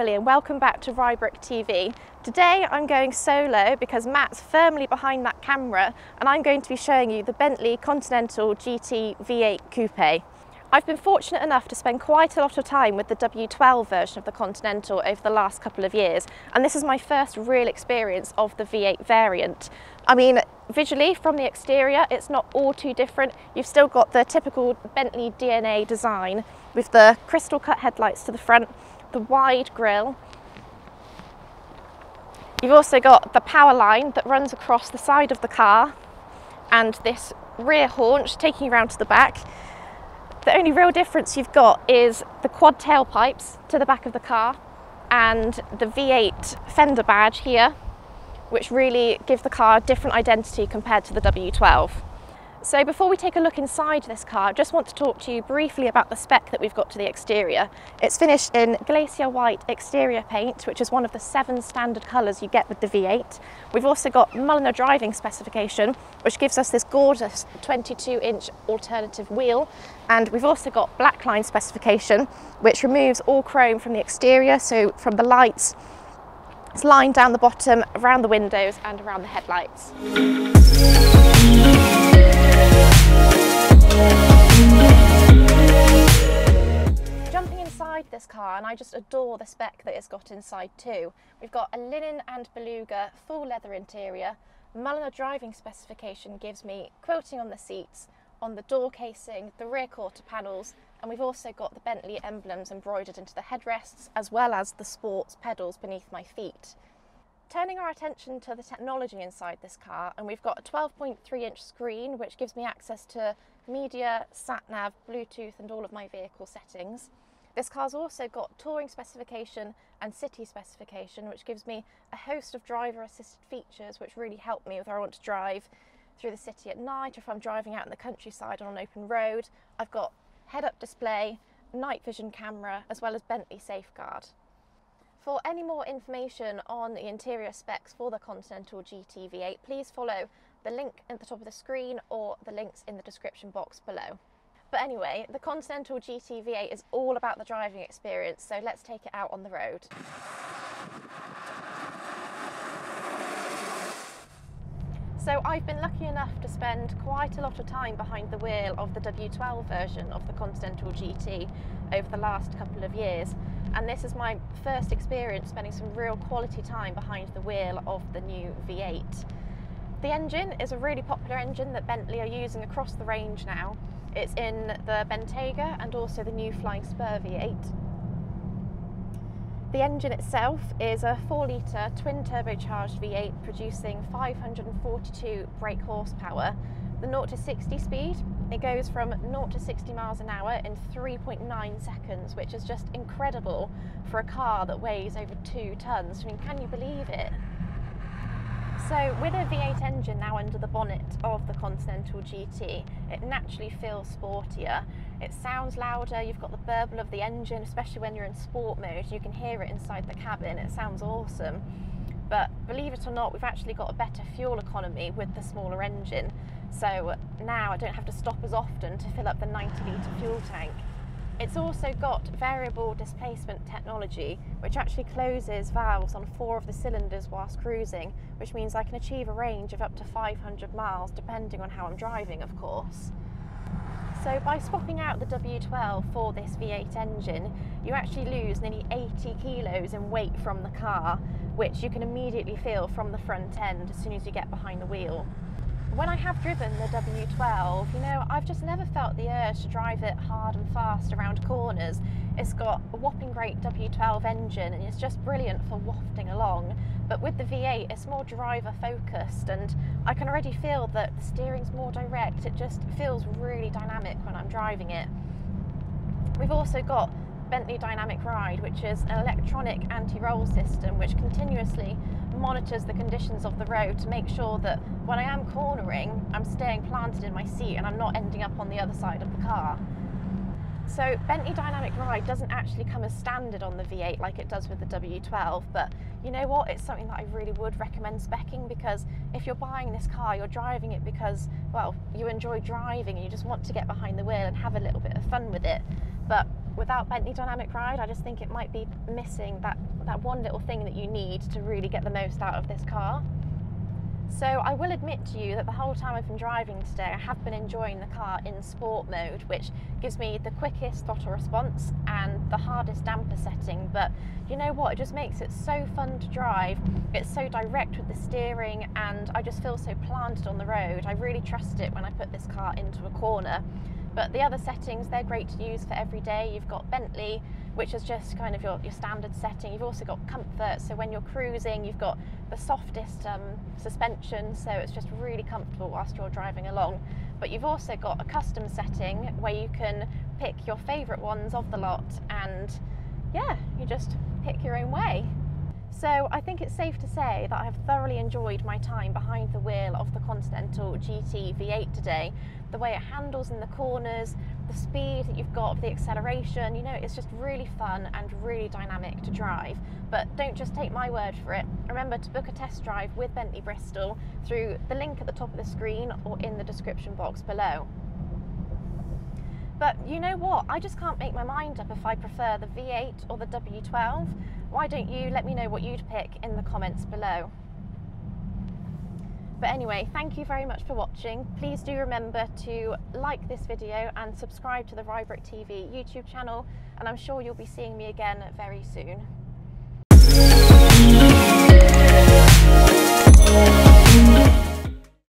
Ellie and welcome back to Rybrook TV. Today I'm going solo because Matt's firmly behind that camera and I'm going to be showing you the Bentley Continental GT V8 Coupe. I've been fortunate enough to spend quite a lot of time with the W12 version of the Continental over the last couple of years, and this is my first real experience of the V8 variant. I mean, visually from the exterior it's not all too different. You've still got the typical Bentley DNA design with the crystal cut headlights to the front, the wide grille. You've also got the power line that runs across the side of the car and this rear haunch taking you around to the back. The only real difference you've got is the quad tailpipes to the back of the car and the V8 fender badge here, which really give the car a different identity compared to the W12. So before we take a look inside this car, I just want to talk to you briefly about the spec that we've got to the exterior. It's finished in glacier white exterior paint, which is one of the 7 standard colours you get with the V8. We've also got Mulliner driving specification, which gives us this gorgeous 22-inch alternative wheel. And we've also got blackline specification, which removes all chrome from the exterior, so from the lights, it's lined down the bottom, around the windows and around the headlights. Jumping inside this car, and I just adore the spec that it's got inside too. We've got a linen and beluga full leather interior. Mulliner driving specification gives me quilting on the seats, on the door casing, the rear quarter panels, and we've also got the Bentley emblems embroidered into the headrests, as well as the sports pedals beneath my feet. Turning our attention to the technology inside this car, and we've got a 12.3-inch screen which gives me access to media, sat-nav, Bluetooth and all of my vehicle settings. This car's also got touring specification and city specification, which gives me a host of driver assisted features which really help me whether I want to drive through the city at night or if I'm driving out in the countryside on an open road. I've got head-up display, night vision camera, as well as Bentley Safeguard. For any more information on the interior specs for the Continental GT V8, please follow the link at the top of the screen or the links in the description box below. But anyway, the Continental GT V8 is all about the driving experience, so let's take it out on the road. So I've been lucky enough to spend quite a lot of time behind the wheel of the W12 version of the Continental GT over the last couple of years, and this is my first experience spending some real quality time behind the wheel of the new V8. The engine is a really popular engine that Bentley are using across the range now. It's in the Bentayga and also the new Flying Spur V8. The engine itself is a 4-litre twin turbocharged V8 producing 542 brake horsepower. The 0 to 60 speed, it goes from 0 to 60 miles an hour in 3.9 seconds, which is just incredible for a car that weighs over 2 tons. I mean, can you believe it? So with a V8 engine now under the bonnet of the Continental GT, it naturally feels sportier. It sounds louder, you've got the burble of the engine, especially when you're in sport mode, you can hear it inside the cabin, it sounds awesome. But believe it or not, we've actually got a better fuel economy with the smaller engine. So now I don't have to stop as often to fill up the 90-litre fuel tank. It's also got variable displacement technology, which actually closes valves on 4 of the cylinders whilst cruising, which means I can achieve a range of up to 500 miles, depending on how I'm driving, of course. So by swapping out the W12 for this V8 engine, you actually lose nearly 80 kilos in weight from the car, which you can immediately feel from the front end as soon as you get behind the wheel. When I have driven the W12, you know, I've just never felt the urge to drive it hard and fast around corners. It's got a whopping great W12 engine and it's just brilliant for wafting along. But with the V8, it's more driver focused and I can already feel that the steering's more direct. It just feels really dynamic when I'm driving it. We've also got Bentley Dynamic Ride, which is an electronic anti-roll system which continuously monitors the conditions of the road to make sure that when I am cornering, I'm staying planted in my seat and I'm not ending up on the other side of the car. So Bentley Dynamic Ride doesn't actually come as standard on the V8 like it does with the W12, but you know what, it's something that I really would recommend speccing, because if you're buying this car, you're driving it because, well, you enjoy driving and you just want to get behind the wheel and have a little bit of fun with it. But without Bentley Dynamic Ride, I just think it might be missing that one little thing that you need to really get the most out of this car. So I will admit to you that the whole time I've been driving today, I have been enjoying the car in sport mode, which gives me the quickest throttle response and the hardest damper setting. But you know what, it just makes it so fun to drive. It's so direct with the steering, and I just feel so planted on the road. I really trust it when I put this car into a corner. But the other settings, they're great to use for every day. You've got Bentley, which is just kind of your standard setting. You've also got comfort, so when you're cruising, you've got the softest suspension, so it's just really comfortable whilst you're driving along. But you've also got a custom setting where you can pick your favourite ones of the lot, and yeah, you just pick your own way. So I think it's safe to say that I have thoroughly enjoyed my time behind the wheel of the Continental GT V8 today. The way it handles in the corners, the speed that you've got, the acceleration, you know, it's just really fun and really dynamic to drive. But don't just take my word for it. Remember to book a test drive with Bentley Bristol through the link at the top of the screen or in the description box below. But you know what, I just can't make my mind up if I prefer the V8 or the W12. Why don't you let me know what you'd pick in the comments below. But anyway, thank you very much for watching. Please do remember to like this video and subscribe to the Rybrook TV YouTube channel, and I'm sure you'll be seeing me again very soon.